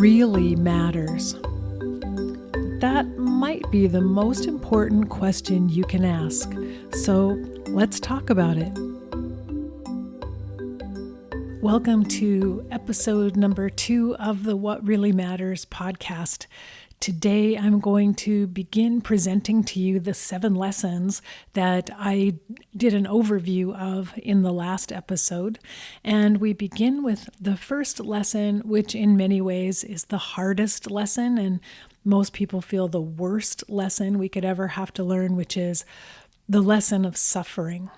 really matters? That might be the most important question you can ask. So let's talk about it. Welcome to episode number 2 of the What Really Matters podcast. Today, I'm going to begin presenting to you the 7 lessons that I did an overview of in the last episode. And we begin with the first lesson, which in many ways is the hardest lesson, and most people feel the worst lesson we could ever have to learn, which is the lesson of suffering.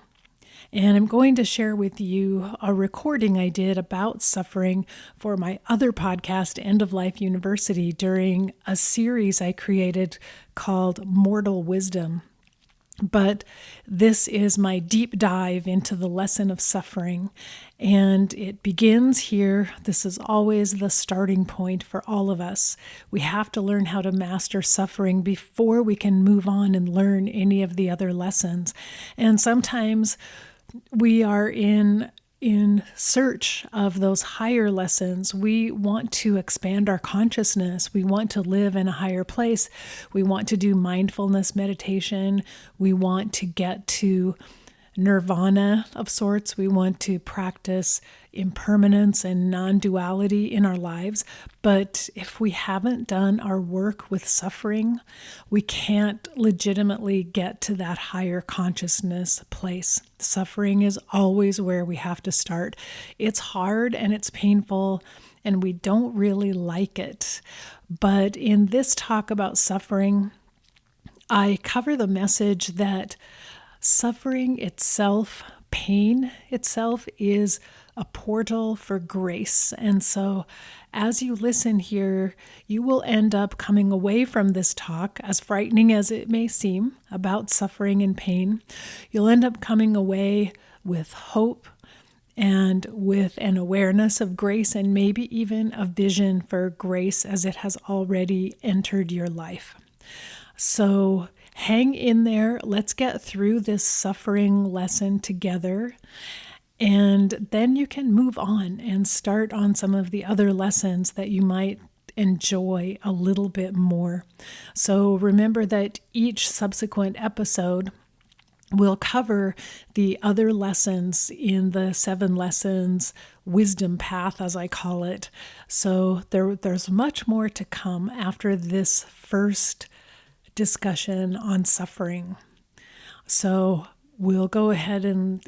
And I'm going to share with you a recording I did about suffering for my other podcast, End of Life University, during a series I created called Mortal Wisdom. But this is my deep dive into the lesson of suffering. And it begins here. This is always the starting point for all of us. We have to learn how to master suffering before we can move on and learn any of the other lessons. And sometimes we are in search of those higher lessons. We want to expand our consciousness. We want to live in a higher place. We want to do mindfulness meditation. We want to get to nirvana of sorts. We want to practice impermanence and non-duality in our lives. But if we haven't done our work with suffering, we can't legitimately get to that higher consciousness place. Suffering is always where we have to start. It's hard and it's painful, and we don't really like it. But in this talk about suffering, I cover the message that suffering itself, pain itself, is a portal for grace. And so as you listen here, you will end up coming away from this talk, as frightening as it may seem, about suffering and pain. You'll end up coming away with hope and with an awareness of grace, and maybe even a vision for grace as it has already entered your life. So hang in there. Let's get through this suffering lesson together. And then you can move on and start on some of the other lessons that you might enjoy a little bit more. So remember that each subsequent episode will cover the other lessons in the 7 lessons wisdom path, as I call it. So there's much more to come after this first discussion on suffering. So we'll go ahead and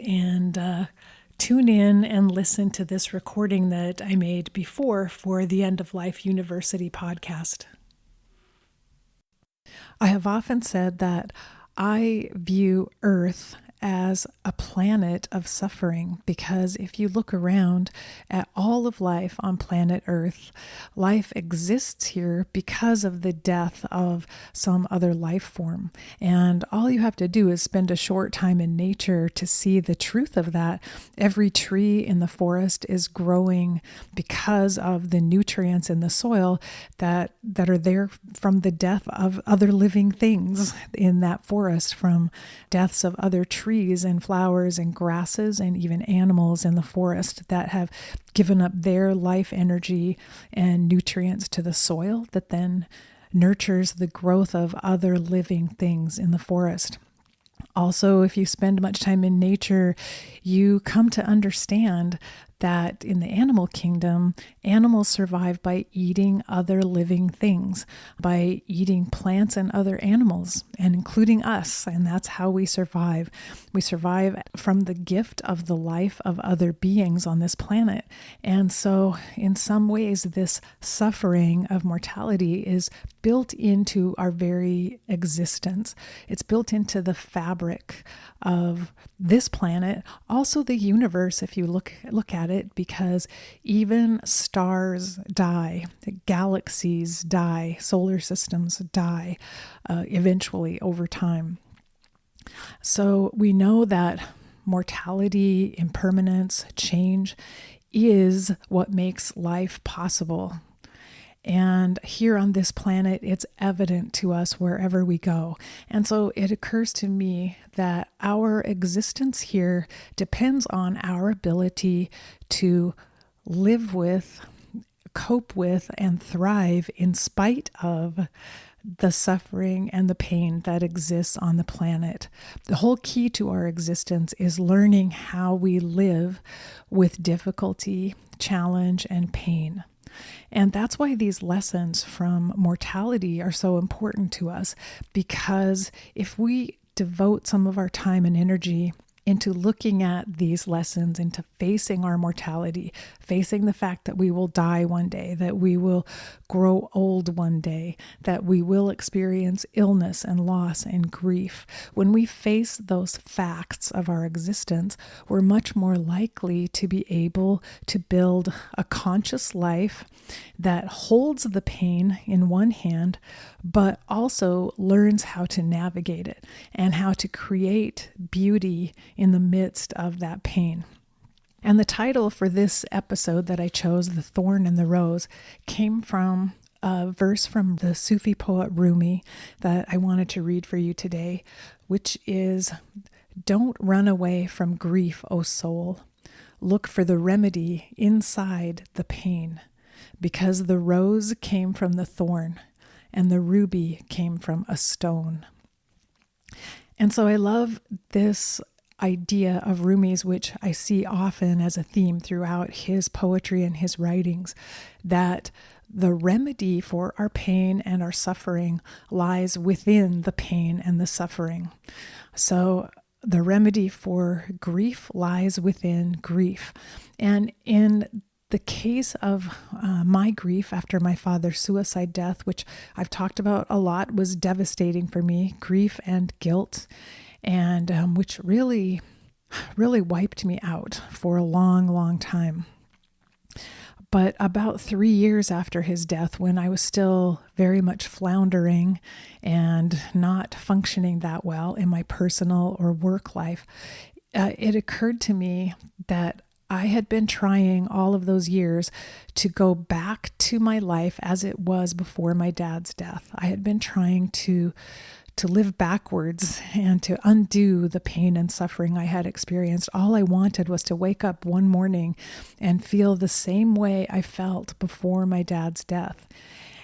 tune in and listen to this recording that I made before for the End of Life University podcast. I have often said that I view Earth as a planet of suffering, because if you look around at all of life on planet Earth, life exists here because of the death of some other life form. And all you have to do is spend a short time in nature to see the truth of that. Every tree in the forest is growing because of the nutrients in the soil that are there from the death of other living things in that forest, from deaths of other trees and flowers and grasses and even animals in the forest that have given up their life energy and nutrients to the soil that then nurtures the growth of other living things in the forest. Also, if you spend much time in nature, you come to understand that in the animal kingdom, animals survive by eating other living things, by eating plants and other animals, and including us. And that's how we survive. We survive from the gift of the life of other beings on this planet. And so in some ways, this suffering of mortality is built into our very existence. It's built into the fabric of this planet, also the universe, if you look at it, because even stars die, galaxies die, solar systems die eventually over time. So we know that mortality, impermanence, change is what makes life possible. And here on this planet, it's evident to us wherever we go. And so it occurs to me that our existence here depends on our ability to live with, cope with and thrive in spite of the suffering and the pain that exists on the planet. The whole key to our existence is learning how we live with difficulty, challenge, and pain. And that's why these lessons from mortality are so important to us, because if we devote some of our time and energy into looking at these lessons, into facing our mortality, facing the fact that we will die one day, that we will grow old one day, that we will experience illness and loss and grief. When we face those facts of our existence, we're much more likely to be able to build a conscious life that holds the pain in one hand, but also learns how to navigate it and how to create beauty in the midst of that pain. And the title for this episode that I chose, The Thorn and the Rose, came from a verse from the Sufi poet Rumi that I wanted to read for you today, which is, "Don't run away from grief, O soul. Look for the remedy inside the pain, because the rose came from the thorn and the ruby came from a stone." And so I love this idea of Rumi's, which I see often as a theme throughout his poetry and his writings, that the remedy for our pain and our suffering lies within the pain and the suffering. So the remedy for grief lies within grief. And in the case of my grief after my father's suicide death, which I've talked about a lot, was devastating for me, grief and guilt, and which really wiped me out for a long, long time. But about 3 years after his death, when I was still very much floundering and not functioning that well in my personal or work life, it occurred to me that I had been trying all of those years to go back to my life as it was before my dad's death. I had been trying to live backwards and to undo the pain and suffering I had experienced. All I wanted was to wake up one morning and feel the same way I felt before my dad's death.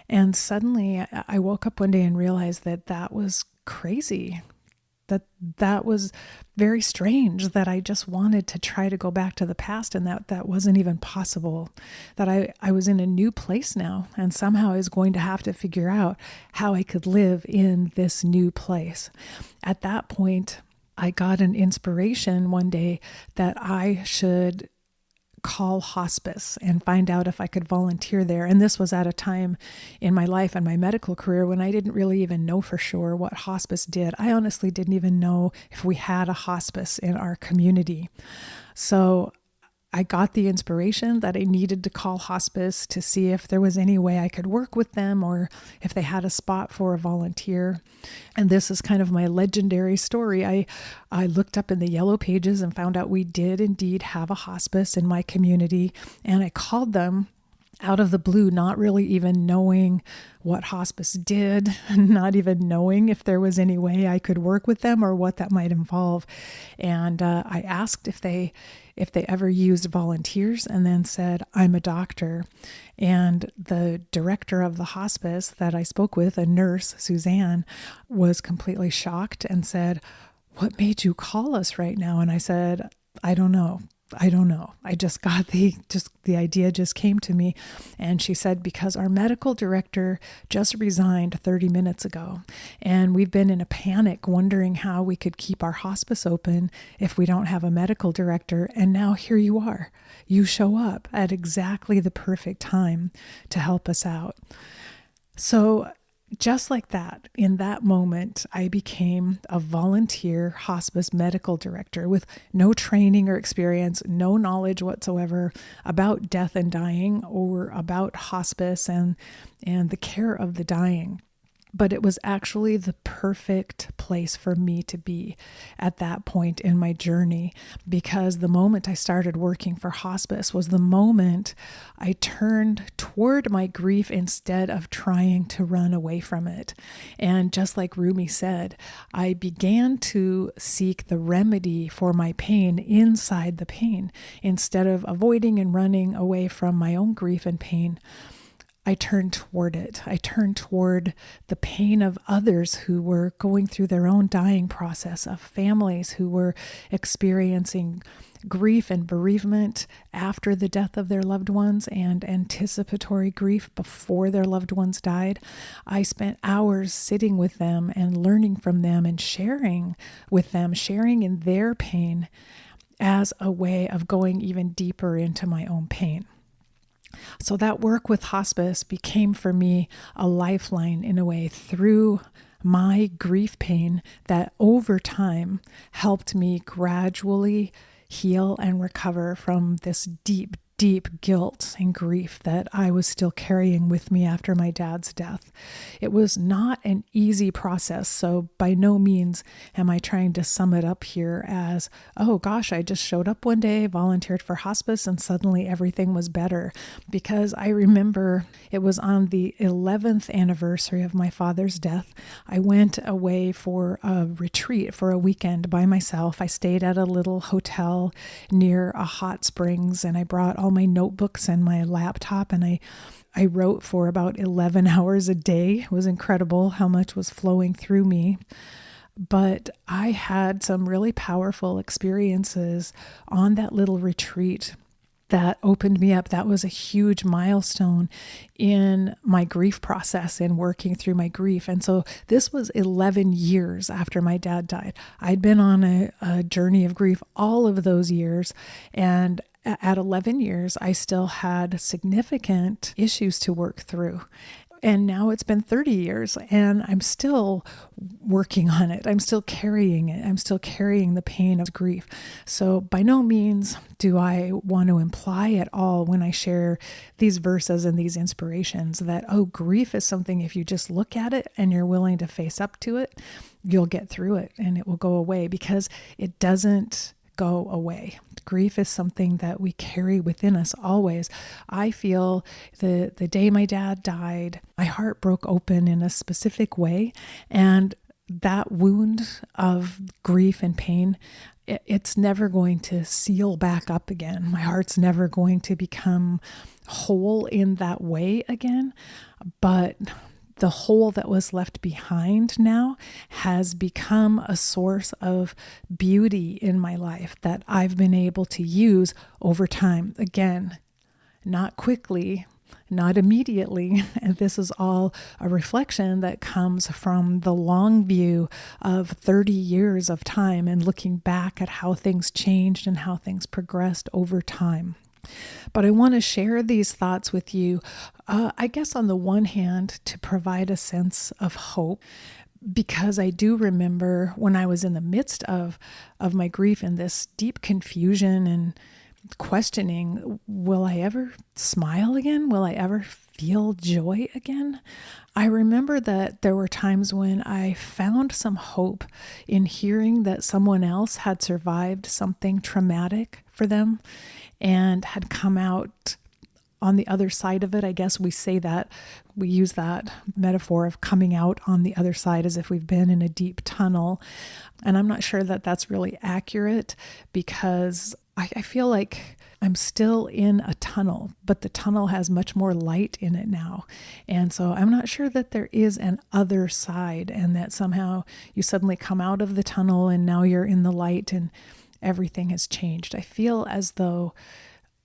And suddenly I woke up one day and realized that that was crazy. That was very strange, that I just wanted to try to go back to the past, and that wasn't even possible, that I was in a new place now, and somehow I was going to have to figure out how I could live in this new place. At that point, I got an inspiration one day that I should call hospice and find out if I could volunteer there. And this was at a time in my life and my medical career when I didn't really even know for sure what hospice did. I honestly didn't even know if we had a hospice in our community. So I got the inspiration that I needed to call hospice to see if there was any way I could work with them or if they had a spot for a volunteer. And this is kind of my legendary story. I looked up in the yellow pages and found out we did indeed have a hospice in my community. And I called them out of the blue, not really even knowing what hospice did, not even knowing if there was any way I could work with them or what that might involve. And I asked if they ever used volunteers, and then said, "I'm a doctor." And the director of the hospice that I spoke with, a nurse, Suzanne, was completely shocked and said, "What made you call us right now?" And I said, I don't know. I just got the idea just came to me." And she said, "Because our medical director just resigned 30 minutes ago. And we've been in a panic wondering how we could keep our hospice open if we don't have a medical director. And now here you are. You show up at exactly the perfect time to help us out." So just like that, in that moment, I became a volunteer hospice medical director with no training or experience, no knowledge whatsoever about death and dying or about hospice and the care of the dying. But it was actually the perfect place for me to be at that point in my journey, because the moment I started working for hospice was the moment I turned toward my grief instead of trying to run away from it. And just like Rumi said, I began to seek the remedy for my pain inside the pain. Instead of avoiding and running away from my own grief and pain, I turned toward it. I turned toward the pain of others who were going through their own dying process, of families who were experiencing grief and bereavement after the death of their loved ones and anticipatory grief before their loved ones died. I spent hours sitting with them and learning from them and sharing with them, sharing in their pain as a way of going even deeper into my own pain. So that work with hospice became for me a lifeline in a way through my grief pain that over time helped me gradually heal and recover from this deep, deep guilt and grief that I was still carrying with me after my dad's death. It was not an easy process, so by no means am I trying to sum it up here as, oh gosh, I just showed up one day, volunteered for hospice, and suddenly everything was better. Because I remember it was on the 11th anniversary of my father's death. I went away for a retreat for a weekend by myself. I stayed at a little hotel near a hot springs, and I brought all my notebooks and my laptop, and I wrote for about 11 hours a day. It was incredible how much was flowing through me. But I had some really powerful experiences on that little retreat that opened me up. That was a huge milestone in my grief process and working through my grief. And so this was 11 years after my dad died. I'd been on a journey of grief all of those years, and at 11 years, I still had significant issues to work through. And now it's been 30 years and I'm still working on it. I'm still carrying it. I'm still carrying the pain of grief. So by no means do I want to imply at all when I share these verses and these inspirations that, oh, grief is something, if you just look at it and you're willing to face up to it, you'll get through it and it will go away, because it doesn't go away. Grief is something that we carry within us always. I feel the day my dad died, my heart broke open in a specific way, and that wound of grief and pain, it's never going to seal back up again. My heart's never going to become whole in that way again, but the hole that was left behind now has become a source of beauty in my life that I've been able to use over time. Again, not quickly, not immediately. And this is all a reflection that comes from the long view of 30 years of time and looking back at how things changed and how things progressed over time. But I want to share these thoughts with you, I guess on the one hand, to provide a sense of hope, because I do remember when I was in the midst of my grief and this deep confusion and questioning, will I ever smile again? Will I ever feel joy again? I remember that there were times when I found some hope in hearing that someone else had survived something traumatic for them and had come out on the other side of it. I guess we say that, we use that metaphor of coming out on the other side as if we've been in a deep tunnel. And I'm not sure that that's really accurate, because I feel like I'm still in a tunnel, but the tunnel has much more light in it now. And so I'm not sure that there is an other side, and that somehow you suddenly come out of the tunnel and now you're in the light and everything has changed. I feel as though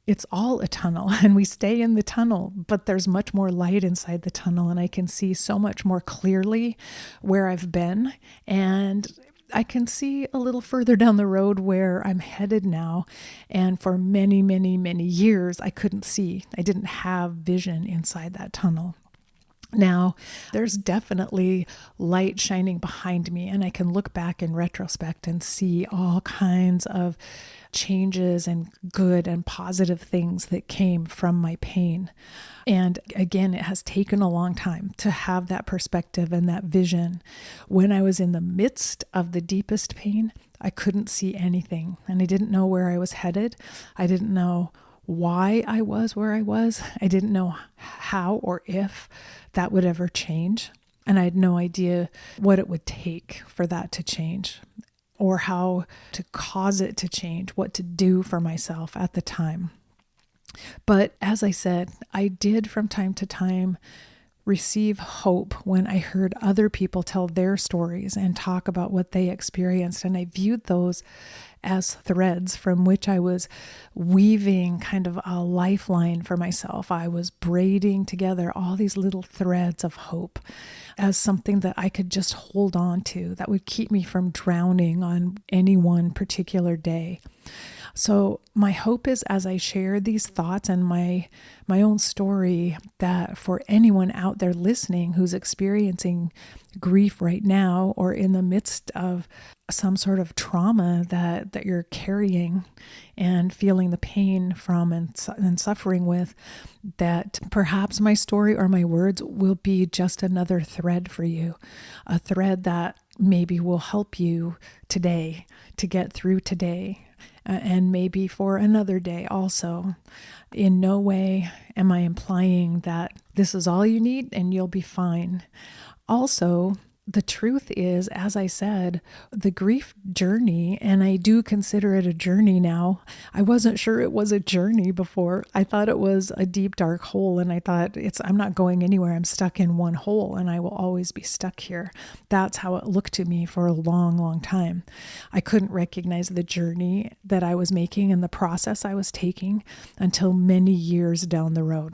it's all a tunnel and we stay in the tunnel, but there's much more light inside the tunnel, and I can see so much more clearly where I've been, and I can see a little further down the road where I'm headed now. And for many, many, many years, I couldn't see. I didn't have vision inside that tunnel. Now, there's definitely light shining behind me, and I can look back in retrospect and see all kinds of changes and good and positive things that came from my pain. And again, it has taken a long time to have that perspective and that vision. When I was in the midst of the deepest pain, I couldn't see anything, and I didn't know where I was headed. I didn't know why I was where I was. I didn't know how or if that would ever change. And I had no idea what it would take for that to change or how to cause it to change, what to do for myself at the time. But as I said, I did from time to time receive hope when I heard other people tell their stories and talk about what they experienced. And I viewed those as threads from which I was weaving kind of a lifeline for myself. I was braiding together all these little threads of hope as something that I could just hold on to that would keep me from drowning on any one particular day. So my hope is, as I share these thoughts and my own story, that for anyone out there listening who's experiencing grief right now or in the midst of some sort of trauma that you're carrying and feeling the pain from and suffering with, that perhaps my story or my words will be just another thread for you, a thread that maybe will help you today to get through today. And maybe for another day also. In no way am I implying that this is all you need and you'll be fine. Also, the truth is, as I said, the grief journey, and I do consider it a journey now. I wasn't sure it was a journey before. I thought it was a deep, dark hole, and I thought I'm not going anywhere. I'm stuck in one hole, and I will always be stuck here. That's how it looked to me for a long, long time. I couldn't recognize the journey that I was making and the process I was taking until many years down the road.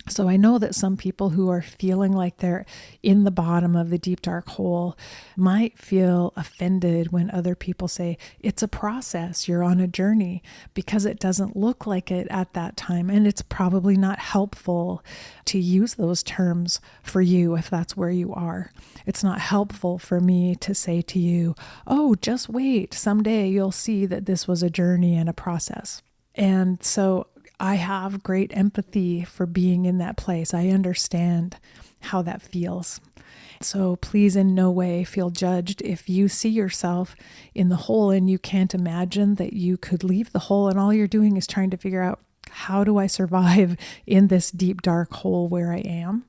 So I know that some people who are feeling like they're in the bottom of the deep, dark hole might feel offended when other people say, it's a process, you're on a journey, because it doesn't look like it at that time. And it's probably not helpful to use those terms for you if that's where you are. It's not helpful for me to say to you, oh, just wait, someday you'll see that this was a journey and a process. And so I have great empathy for being in that place. I understand how that feels. So please in no way feel judged if you see yourself in the hole and you can't imagine that you could leave the hole and all you're doing is trying to figure out, how do I survive in this deep, dark hole where I am?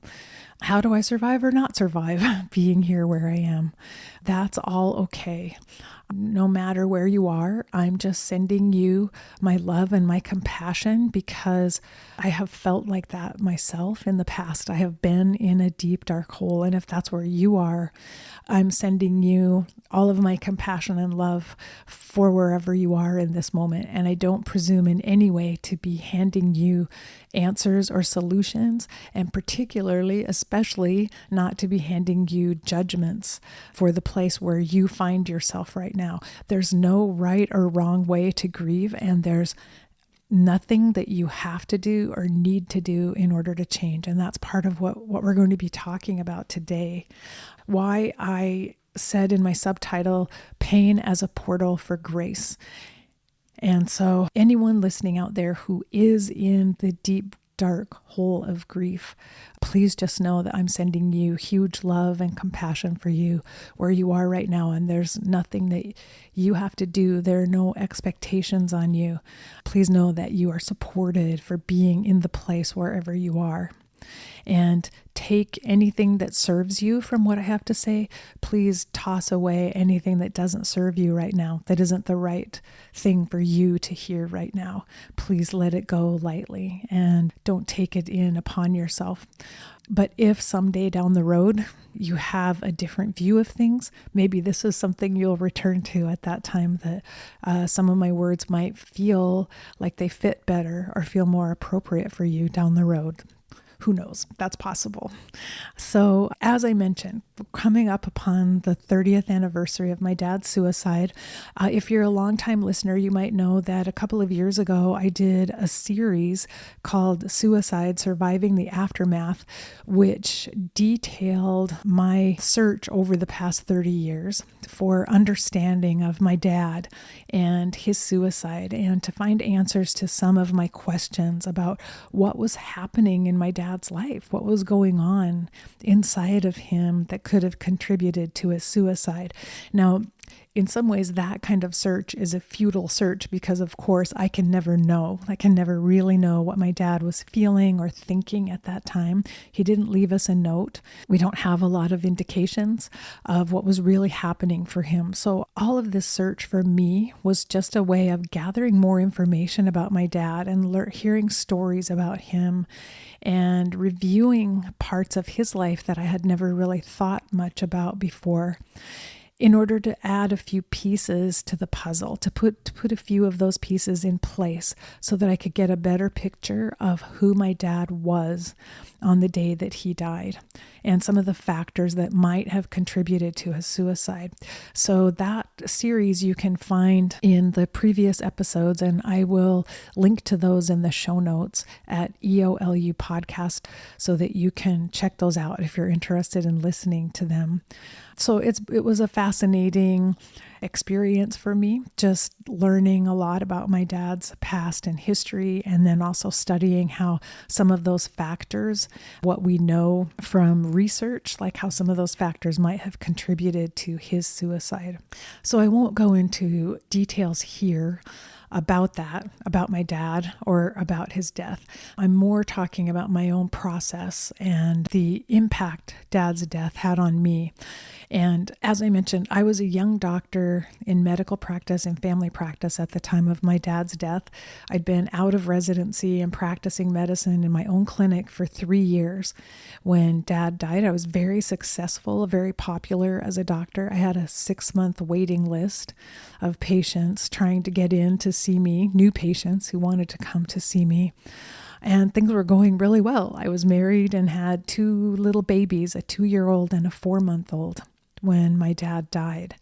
How do I survive or not survive being here where I am? That's all okay. No matter where you are, I'm just sending you my love and my compassion because I have felt like that myself in the past. I have been in a deep, dark hole. And if that's where you are, I'm sending you all of my compassion and love for wherever you are in this moment. And I don't presume in any way to be handing you answers or solutions, and particularly, especially not to be handing you judgments for the place where you find yourself right now. There's no right or wrong way to grieve, and there's nothing that you have to do or need to do in order to change. And that's part of what we're going to be talking about today. Why I said in my subtitle, pain as a portal for grace. And so anyone listening out there who is in the deep, dark hole of grief, please just know that I'm sending you huge love and compassion for you where you are right now. And there's nothing that you have to do. There are no expectations on you. Please know that you are supported for being in the place wherever you are. And take anything that serves you from what I have to say. Please toss away anything that doesn't serve you right now, that isn't the right thing for you to hear right now. Please let it go lightly and don't take it in upon yourself. But if someday down the road you have a different view of things, maybe this is something you'll return to at that time, that some of my words might feel like they fit better or feel more appropriate for you down the road. Who knows? That's possible. So as I mentioned, coming up upon the 30th anniversary of my dad's suicide, if you're a longtime listener, you might know that a couple of years ago, I did a series called Suicide: Surviving the Aftermath, which detailed my search over the past 30 years for understanding of my dad and his suicide, and to find answers to some of my questions about what was happening in my dad's life, what was going on inside of him that could have contributed to his suicide. Now, in some ways, that kind of search is a futile search because, of course, I can never know. I can never really know what my dad was feeling or thinking at that time. He didn't leave us a note. We don't have a lot of indications of what was really happening for him. So all of this search for me was just a way of gathering more information about my dad and hearing stories about him and reviewing parts of his life that I had never really thought much about before, in order to add a few pieces to the puzzle, to put a few of those pieces in place so that I could get a better picture of who my dad was on the day that he died and some of the factors that might have contributed to his suicide. So that series you can find in the previous episodes, and I will link to those in the show notes at EOLU Podcast so that you can check those out if you're interested in listening to them. So it was a fascinating experience for me, just learning a lot about my dad's past and history, and then also studying how some of those factors, what we know from research, like how some of those factors might have contributed to his suicide. So I won't go into details here about that, about my dad or about his death. I'm more talking about my own process and the impact dad's death had on me. And as I mentioned, I was a young doctor in medical practice and family practice at the time of my dad's death. I'd been out of residency and practicing medicine in my own clinic for 3 years. When dad died, I was very successful, very popular as a doctor. I had a 6-month waiting list of patients trying to get in to see me, new patients who wanted to come to see me. And things were going really well. I was married and had 2 little babies, a 2-year-old and a 4-month-old, when my dad died.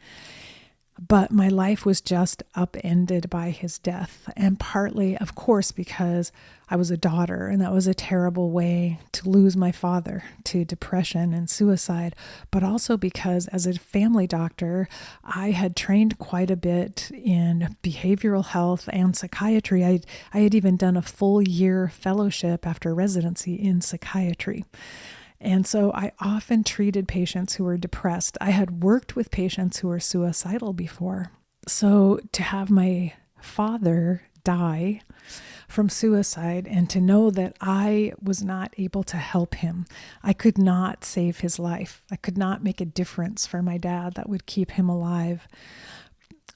But my life was just upended by his death, and partly, of course, because I was a daughter, and that was a terrible way to lose my father to depression and suicide, but also because as a family doctor, I had trained quite a bit in behavioral health and psychiatry. I had even done a full year fellowship after residency in psychiatry. And so I often treated patients who were depressed. I had worked with patients who were suicidal before. So to have my father die from suicide and to know that I was not able to help him, I could not save his life. I could not make a difference for my dad that would keep him alive.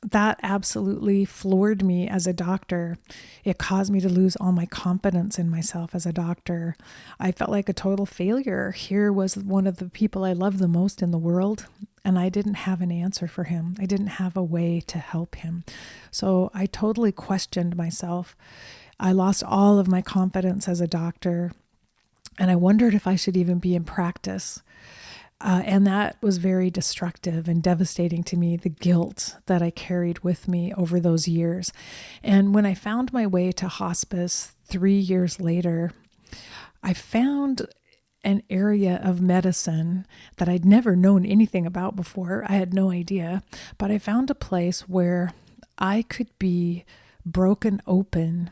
That absolutely floored me as a doctor. It caused me to lose all my confidence in myself as a doctor. I felt like a total failure. Here was one of the people I loved the most in the world, and I didn't have an answer for him. I didn't have a way to help him. So I totally questioned myself. I lost all of my confidence as a doctor, and I wondered if I should even be in practice. And that was very destructive and devastating to me, the guilt that I carried with me over those years. And when I found my way to hospice 3 years later, I found an area of medicine that I'd never known anything about before. I had no idea, but I found a place where I could be broken open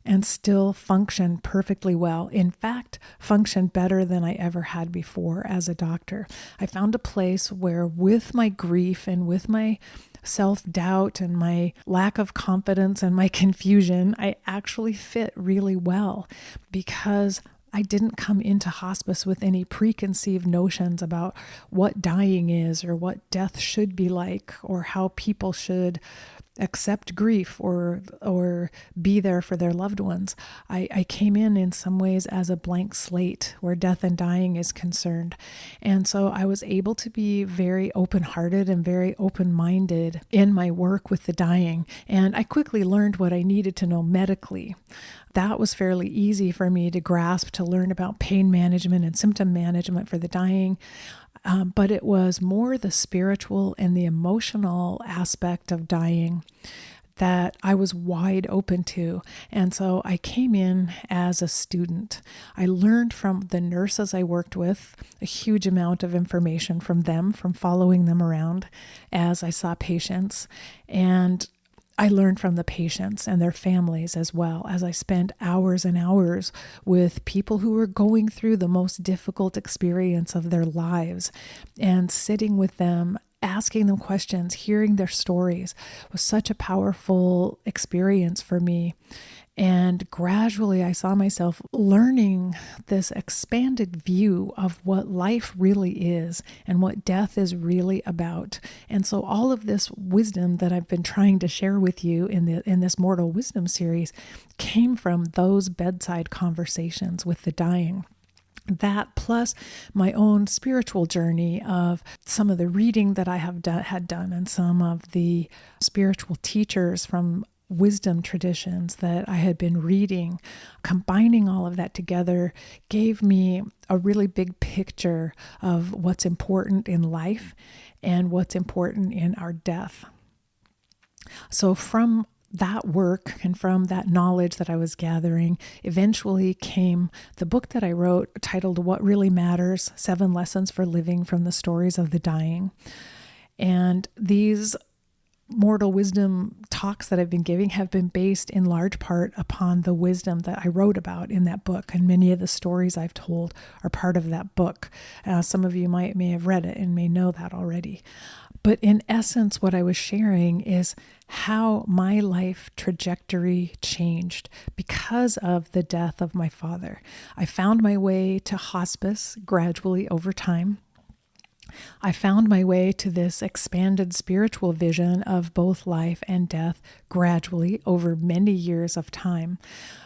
and still function perfectly well. In fact, function better than I ever had before as a doctor. I found a place where, with my grief and with my self-doubt and my lack of confidence and my confusion, I actually fit really well because I didn't come into hospice with any preconceived notions about what dying is or what death should be like or how people should accept grief or be there for their loved ones. I came in some ways as a blank slate where death and dying is concerned. And so I was able to be very open-hearted and very open-minded in my work with the dying. And I quickly learned what I needed to know medically. that was fairly easy for me to grasp, to learn about pain management and symptom management for the dying. But it was more the spiritual and the emotional aspect of dying that I was wide open to. And so I came in as a student. I learned from the nurses I worked with a huge amount of information from them, from following them around as I saw patients. And I learned from the patients and their families as well, as I spent hours and hours with people who were going through the most difficult experience of their lives, and sitting with them, asking them questions, hearing their stories was such a powerful experience for me. And gradually I saw myself learning this expanded view of what life really is and what death is really about. And so all of this wisdom that I've been trying to share with you in this Mortal Wisdom series came from those bedside conversations with the dying. That plus my own spiritual journey of some of the reading that I had done and some of the spiritual teachers from wisdom traditions that I had been reading, combining all of that together gave me a really big picture of what's important in life and what's important in our death. So from that work and from that knowledge that I was gathering, eventually came the book that I wrote titled What Really Matters: 7 Lessons for Living from the Stories of the Dying. And these mortal wisdom talks that I've been giving have been based in large part upon the wisdom that I wrote about in that book. And many of the stories I've told are part of that book. Some of you may have read it and may know that already. But in essence, what I was sharing is how my life trajectory changed because of the death of my father. I found my way to hospice gradually over time. I found my way to this expanded spiritual vision of both life and death gradually over many years of time.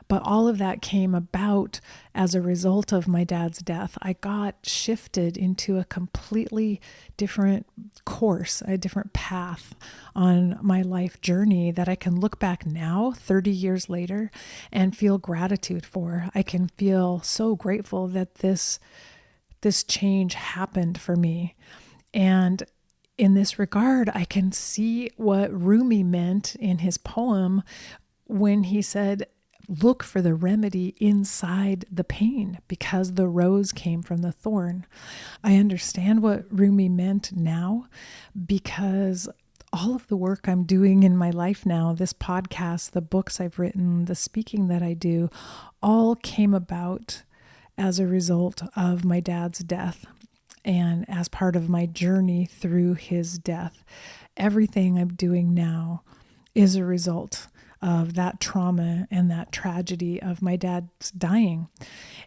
But all of that came about as a result of my dad's death. I got shifted into a completely different course, a different path on my life journey that I can look back now, 30 years later, and feel gratitude for. I can feel so grateful that this change happened for me. And in this regard, I can see what Rumi meant in his poem when he said, look for the remedy inside the pain because the rose came from the thorn. I understand what Rumi meant now because all of the work I'm doing in my life now, this podcast, the books I've written, the speaking that I do, all came about as a result of my dad's death and as part of my journey through his death. Everything I'm doing now is a result of that trauma and that tragedy of my dad's dying.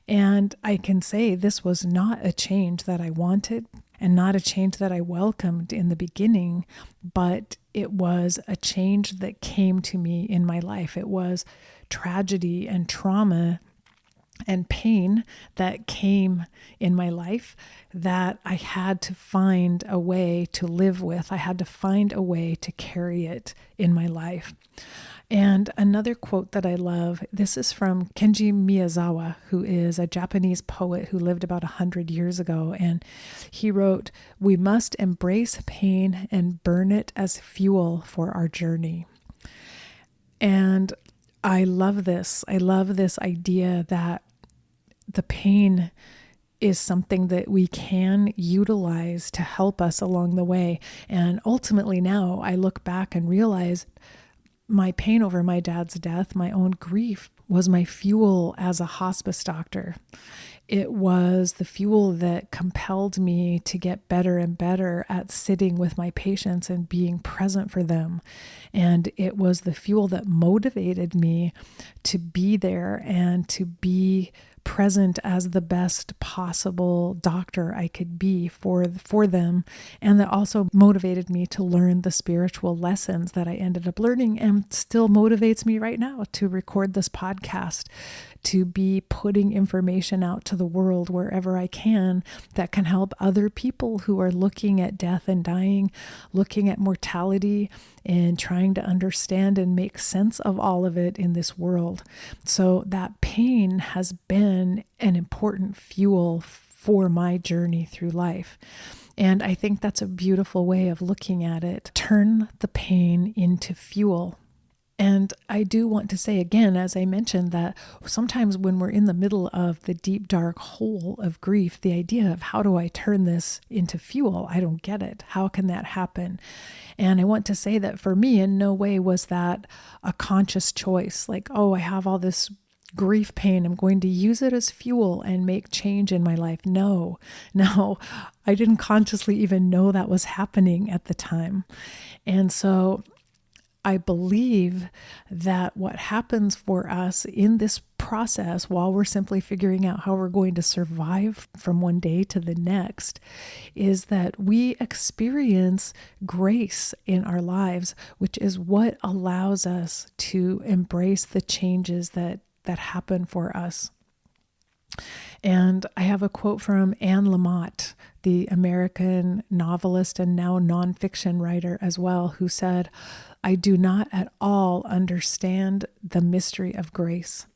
And I can say this was not a change that I wanted and not a change that I welcomed in the beginning, but it was a change that came to me in my life. It was tragedy and trauma and pain that came in my life that I had to find a way to live with. I had to find a way to carry it in my life. And another quote that I love, this is from Kenji Miyazawa, who is a Japanese poet who lived about 100 years ago. And he wrote, "We must embrace pain and burn it as fuel for our journey." And I love this. I love this idea that the pain is something that we can utilize to help us along the way. And ultimately now I look back and realize my pain over my dad's death, my own grief, was my fuel as a hospice doctor. It was the fuel that compelled me to get better and better at sitting with my patients and being present for them. And it was the fuel that motivated me to be there and to be present as the best possible doctor I could be for them. And that also motivated me to learn the spiritual lessons that I ended up learning, and still motivates me right now to record this podcast, to be putting information out to the world wherever I can that can help other people who are looking at death and dying, looking at mortality, and trying to understand and make sense of all of it in this world. So that pain has been an important fuel for my journey through life. And I think that's a beautiful way of looking at it. Turn the pain into fuel. And I do want to say again, as I mentioned, that sometimes when we're in the middle of the deep, dark hole of grief, the idea of how do I turn this into fuel? I don't get it. How can that happen? And I want to say that for me, in no way was that a conscious choice. Like, oh, I have all this grief pain, I'm going to use it as fuel and make change in my life. No, I didn't consciously even know that was happening at the time. And so I believe that what happens for us in this process, while we're simply figuring out how we're going to survive from one day to the next, is that we experience grace in our lives, which is what allows us to embrace the changes that happen for us. And I have a quote from Lamott, the American novelist and now nonfiction writer as well, who said, "I do not at all understand the mystery of grace,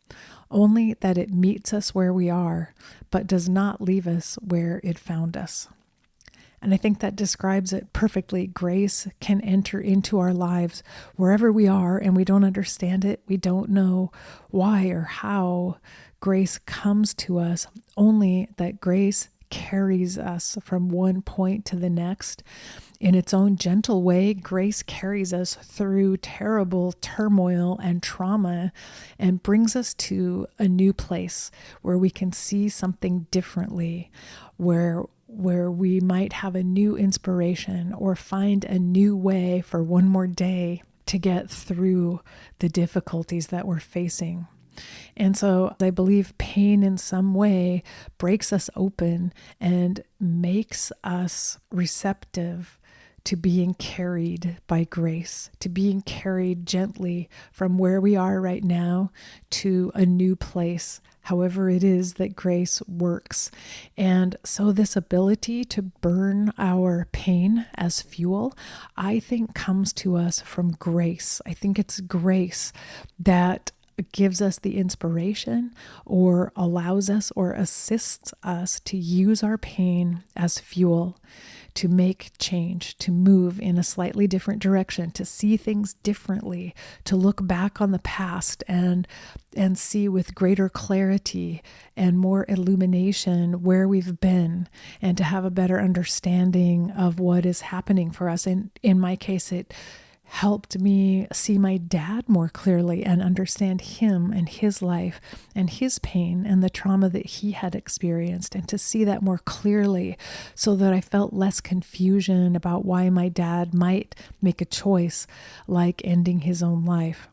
only that it meets us where we are, but does not leave us where it found us." And I think that describes it perfectly. Grace can enter into our lives wherever we are, and we don't understand it. We don't know why or how grace comes to us, only that grace carries us from one point to the next. In its own gentle way, grace carries us through terrible turmoil and trauma and brings us to a new place where we can see something differently, where we might have a new inspiration or find a new way for one more day to get through the difficulties that we're facing. And so I believe pain in some way breaks us open and makes us receptive to being carried by grace, to being carried gently from where we are right now to a new place, however it is that grace works. And so this ability to burn our pain as fuel, I think comes to us from grace. I think it's grace that gives us the inspiration or allows us or assists us to use our pain as fuel, to make change, to move in a slightly different direction, to see things differently, to look back on the past and see with greater clarity and more illumination where we've been, and to have a better understanding of what is happening for us. And in my case, it helped me see my dad more clearly and understand him and his life and his pain and the trauma that he had experienced, and to see that more clearly so that I felt less confusion about why my dad might make a choice like ending his own life.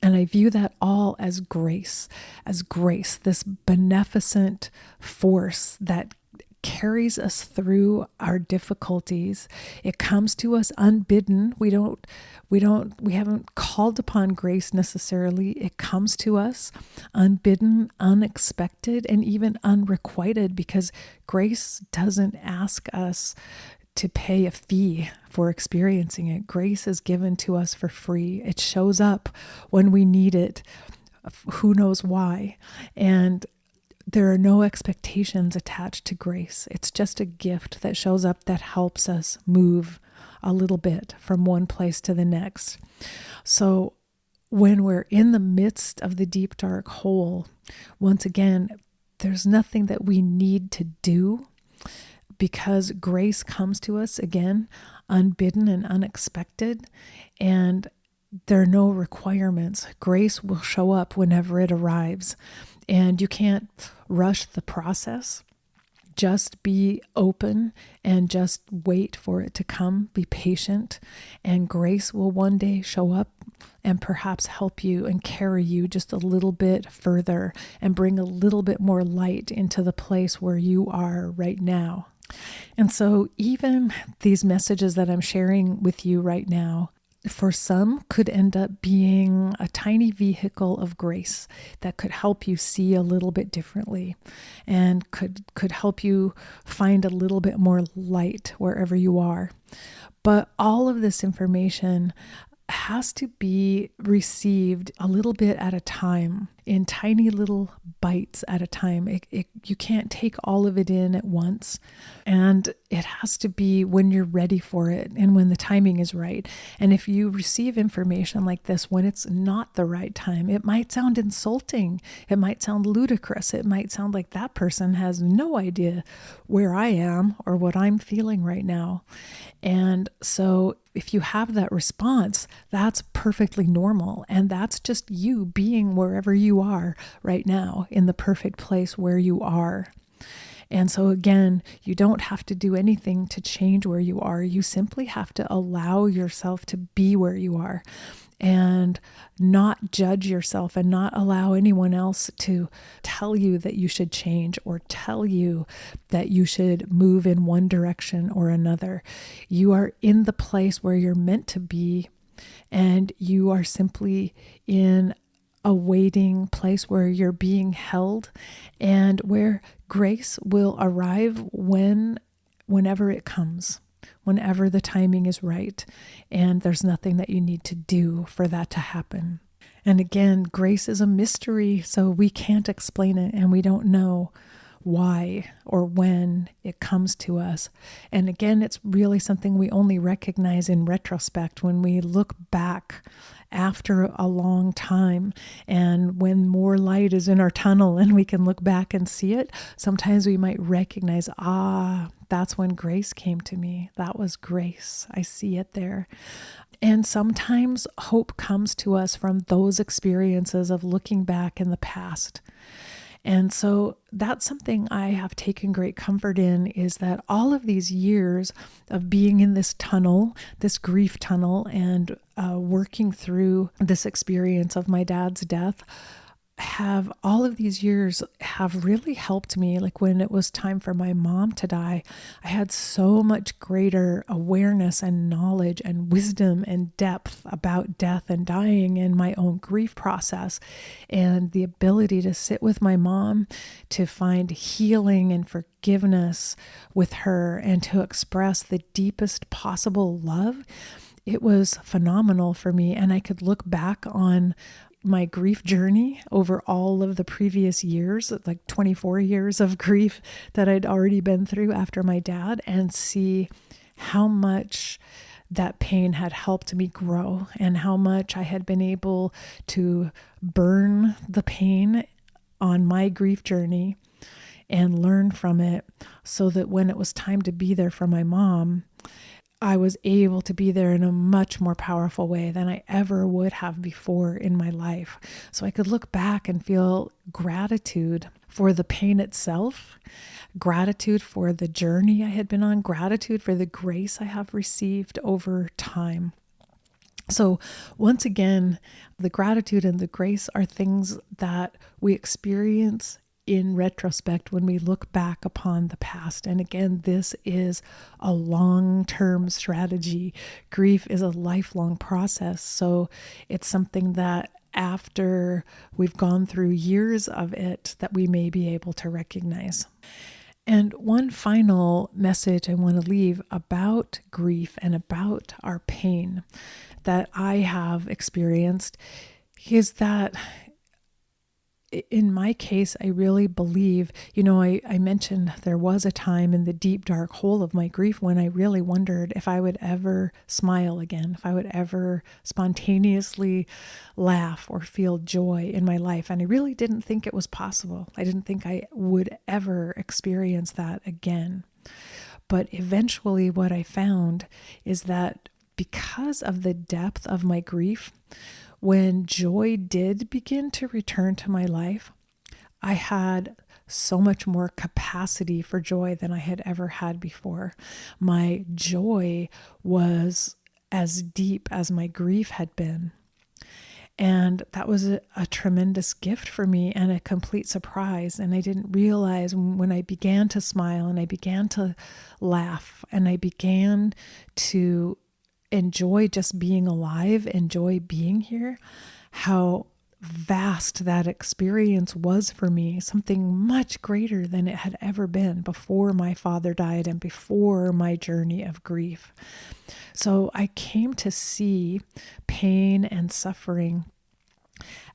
And I view that all as grace, this beneficent force that carries us through our difficulties. It comes to us unbidden. We haven't called upon grace necessarily. It comes to us unbidden, unexpected, and even unrequited, because grace doesn't ask us to pay a fee for experiencing it. Grace is given to us for free. It shows up when we need it. Who knows why? And there are no expectations attached to grace. It's just a gift that shows up that helps us move a little bit from one place to the next. So when we're in the midst of the deep, dark hole, once again, there's nothing that we need to do, because grace comes to us, again, unbidden and unexpected, and there are no requirements. Grace will show up whenever it arrives. And you can't rush the process. Just be open and just wait for it to come. Be patient, and grace will one day show up and perhaps help you and carry you just a little bit further and bring a little bit more light into the place where you are right now. And so even these messages that I'm sharing with you right now, for some could end up being a tiny vehicle of grace that could help you see a little bit differently and could help you find a little bit more light wherever you are. But all of this information has to be received a little bit at a time, in tiny little bites at a time. You can't take all of it in at once. And it has to be when you're ready for it and when the timing is right. And if you receive information like this when it's not the right time, it might sound insulting. It might sound ludicrous. It might sound like that person has no idea where I am or what I'm feeling right now. And so if you have that response, that's perfectly normal. And that's just you being wherever you are right now, in the perfect place where you are. And so again, you don't have to do anything to change where you are. You simply have to allow yourself to be where you are and not judge yourself and not allow anyone else to tell you that you should change or tell you that you should move in one direction or another. You are in the place where you're meant to be, and you are simply in a waiting place where you're being held and where grace will arrive whenever it comes, whenever the timing is right. And there's nothing that you need to do for that to happen. And again, grace is a mystery, so we can't explain it and we don't know why or when it comes to us. And again, it's really something we only recognize in retrospect, when we look back after a long time and when more light is in our tunnel and we can look back and see it. Sometimes we might recognize, that's when grace came to me. That was grace. I see it there. And sometimes hope comes to us from those experiences of looking back in the past. And so that's something I have taken great comfort in, is that all of these years of being in this tunnel, this grief tunnel, and working through this experience of my dad's death, all of these years have really helped me. Like when it was time for my mom to die, I had so much greater awareness and knowledge and wisdom and depth about death and dying and my own grief process, and the ability to sit with my mom, to find healing and forgiveness with her, and to express the deepest possible love. It was phenomenal for me. And I could look back on my grief journey over all of the previous years, like 24 years of grief that I'd already been through after my dad, and see how much that pain had helped me grow and how much I had been able to burn the pain on my grief journey and learn from it, so that when it was time to be there for my mom, I was able to be there in a much more powerful way than I ever would have before in my life. So I could look back and feel gratitude for the pain itself, gratitude for the journey I had been on, gratitude for the grace I have received over time. So once again, the gratitude and the grace are things that we experience in retrospect when we look back upon the past. And again, this is a long-term strategy. Grief is a lifelong process. So it's something that after we've gone through years of it, that we may be able to recognize. And one final message I want to leave about grief and about our pain that I have experienced is that in my case, I really believe, I mentioned there was a time in the deep, dark hole of my grief when I really wondered if I would ever smile again, if I would ever spontaneously laugh or feel joy in my life. And I really didn't think it was possible. I didn't think I would ever experience that again. But eventually what I found is that because of the depth of my grief, when joy did begin to return to my life, I had so much more capacity for joy than I had ever had before. My joy was as deep as my grief had been. And that was a tremendous gift for me and a complete surprise. And I didn't realize when I began to smile and I began to laugh and I began to enjoy just being alive, enjoy being here, how vast that experience was for me, something much greater than it had ever been before my father died and before my journey of grief. So I came to see pain and suffering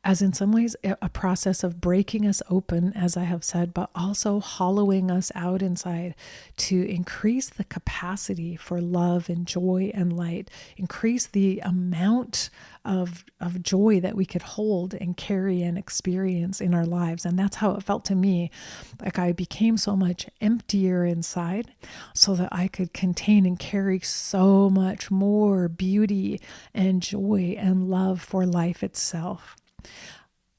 as in some ways a process of breaking us open, as I have said, but also hollowing us out inside to increase the capacity for love and joy and light, increase the amount of joy that we could hold and carry and experience in our lives. And that's how it felt to me. Like I became so much emptier inside so that I could contain and carry so much more beauty and joy and love for life itself.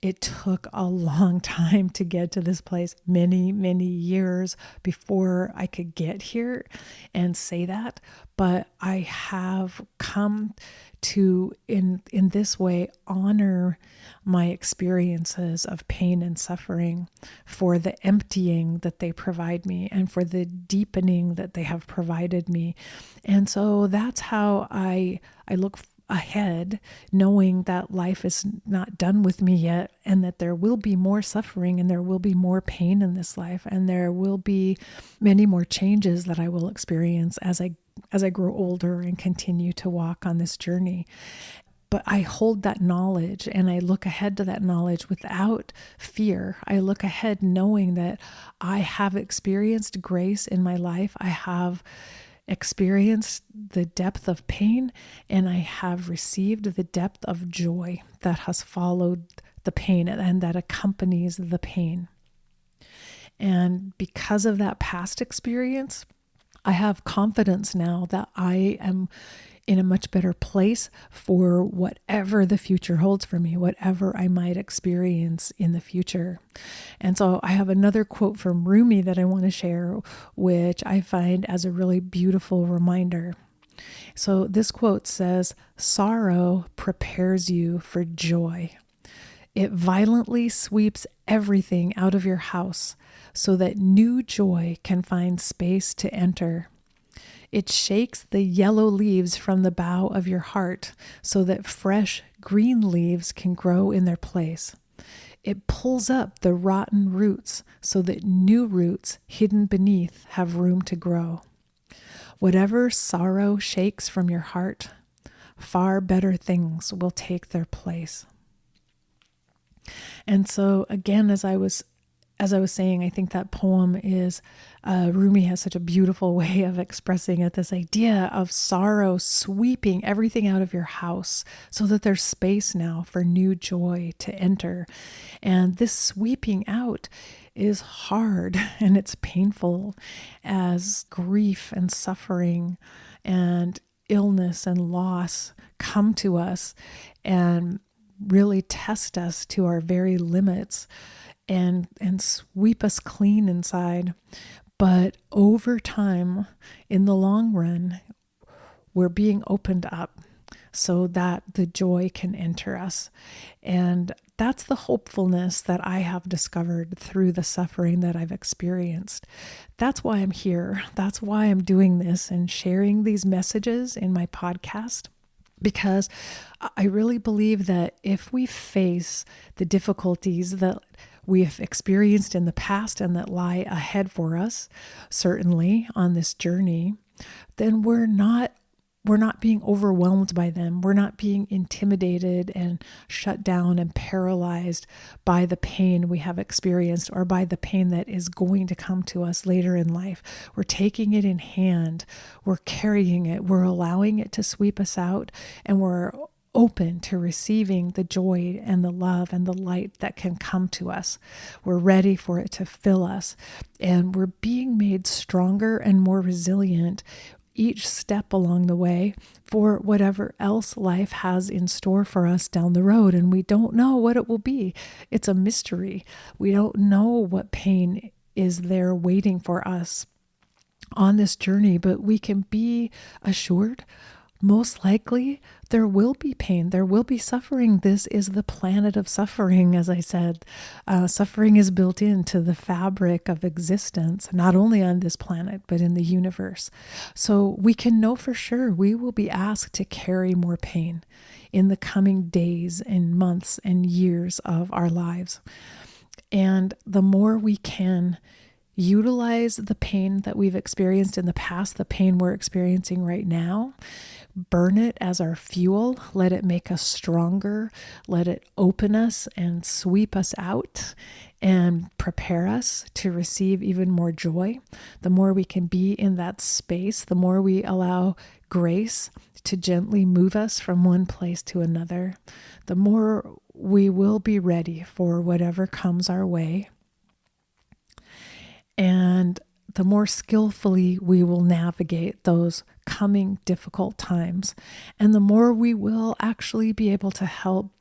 It took a long time to get to this place, many, many years before I could get here and say that. But I have come to, in this way, honor my experiences of pain and suffering for the emptying that they provide me and for the deepening that they have provided me. And so that's how I look ahead, knowing that life is not done with me yet, and that there will be more suffering and there will be more pain in this life, and there will be many more changes that I will experience as I grow older and continue to walk on this journey. But I hold that knowledge and I look ahead to that knowledge without fear. I look ahead knowing that I have experienced grace in my life. I have experienced the depth of pain, and I have received the depth of joy that has followed the pain and that accompanies the pain. And because of that past experience, I have confidence now that I am in a much better place for whatever the future holds for me, whatever I might experience in the future. And so I have another quote from Rumi that I want to share, which I find as a really beautiful reminder. So this quote says, "Sorrow prepares you for joy. It violently sweeps everything out of your house so that new joy can find space to enter. It shakes the yellow leaves from the bough of your heart so that fresh green leaves can grow in their place. It pulls up the rotten roots so that new roots hidden beneath have room to grow. Whatever sorrow shakes from your heart, far better things will take their place." And so again, as I was saying, I think that poem is, Rumi has such a beautiful way of expressing it, this idea of sorrow sweeping everything out of your house so that there's space now for new joy to enter. And this sweeping out is hard and it's painful as grief and suffering and illness and loss come to us and really test us to our very limits and sweep us clean inside. But over time, in the long run, we're being opened up so that the joy can enter us. And that's the hopefulness that I have discovered through the suffering that I've experienced. That's why I'm here. That's why I'm doing this and sharing these messages in my podcast. Because I really believe that if we face the difficulties that we have experienced in the past and that lie ahead for us, certainly on this journey, then we're not being overwhelmed by them. We're not being intimidated and shut down and paralyzed by the pain we have experienced or by the pain that is going to come to us later in life. We're taking it in hand. We're carrying it. We're allowing it to sweep us out, and we're open to receiving the joy and the love and the light that can come to us. We're ready for it to fill us, and we're being made stronger and more resilient each step along the way for whatever else life has in store for us down the road. And we don't know what it will be. It's a mystery. We don't know what pain is there waiting for us on this journey, but we can be assured most likely there will be pain, there will be suffering. This is the planet of suffering, as I said. Suffering is built into the fabric of existence, not only on this planet, but in the universe. So we can know for sure we will be asked to carry more pain in the coming days and months and years of our lives. And the more we can utilize the pain that we've experienced in the past, the pain we're experiencing right now, burn it as our fuel, let it make us stronger, let it open us and sweep us out and prepare us to receive even more joy. The more we can be in that space, the more we allow grace to gently move us from one place to another, the more we will be ready for whatever comes our way. And the more skillfully we will navigate those coming difficult times, and the more we will actually be able to help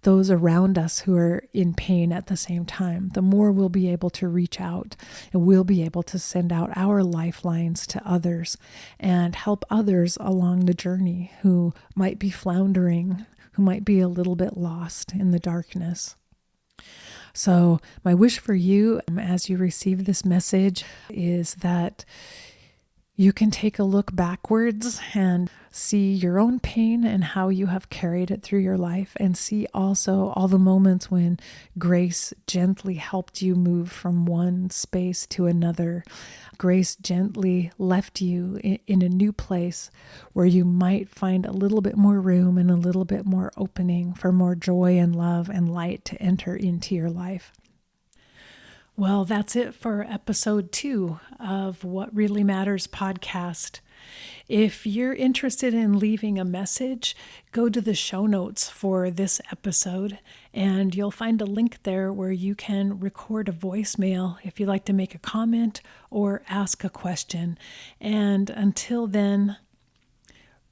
those around us who are in pain at the same time, the more we'll be able to reach out, and we'll be able to send out our lifelines to others and help others along the journey who might be floundering, who might be a little bit lost in the darkness. So my wish for you as you receive this message is that you can take a look backwards and see your own pain and how you have carried it through your life, and see also all the moments when grace gently helped you move from one space to another. Grace gently left you in a new place where you might find a little bit more room and a little bit more opening for more joy and love and light to enter into your life. Well, that's it for episode 2 of What Really Matters podcast. If you're interested in leaving a message, go to the show notes for this episode, and you'll find a link there where you can record a voicemail if you'd like to make a comment or ask a question. And until then,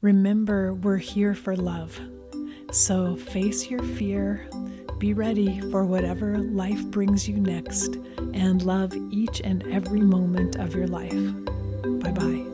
remember, we're here for love. So face your fear, be ready for whatever life brings you next, and love each and every moment of your life. Bye-bye.